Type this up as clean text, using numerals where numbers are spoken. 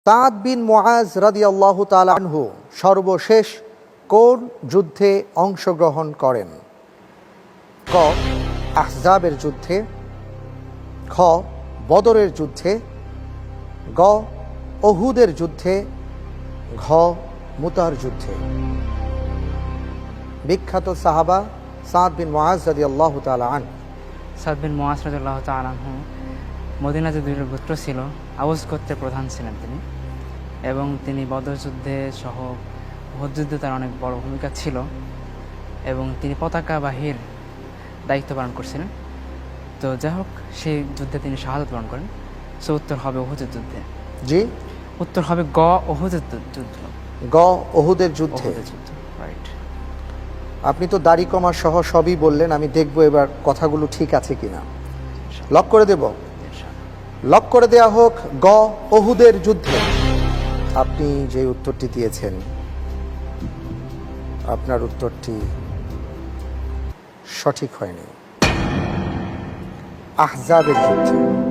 সাদ বিন মুআজ রাদিয়াল্লাহু তাআলা আনহু সর্বশেষ কোন যুদ্ধে অংশগ্রহণ করেন? ক. আহজাবের যুদ্ধে, খ. বদরের যুদ্ধে, গ. উহুদের যুদ্ধে, ঘ. মুতার যুদ্ধে। বিখ্যাত সাহাবা সাদ বিন মুআজ রাদিয়াল্লাহু তাআলা আনহু। সাদ বিন মুআজ রাদিয়াল্লাহু তাআলা আনহু মদিনা যুদ্ধের পুত্র ছিল, আউস গোত্রের প্রধান ছিলেন তিনি, এবং তিনি বদর যুদ্ধে সহ উহুদ যুদ্ধে তার অনেক বড় ভূমিকা ছিল এবং তিনি পতাকাবাহীর দায়িত্ব পালন করছিলেন। তো যাই হোক, সেই যুদ্ধে তিনি শাহাদাত বরণ করেন। সো উত্তর হবে উহুদের যুদ্ধে। জি, উত্তর হবে গ, উহুদের যুদ্ধ। গ. উহুদের যুদ্ধে। রাইট। আপনি তো দাড়ি কমা সহ সবই বললেন, আমি দেখব এবার কথাগুলো ঠিক আছে কিনা। লক করে দেব? লক করে দেয়া হোক গ. উহুদের যুদ্ধে। আপনি যে উত্তরটি দিয়েছেন, আপনার উত্তরটি সঠিক হয়নি। আহজাবের যুদ্ধে।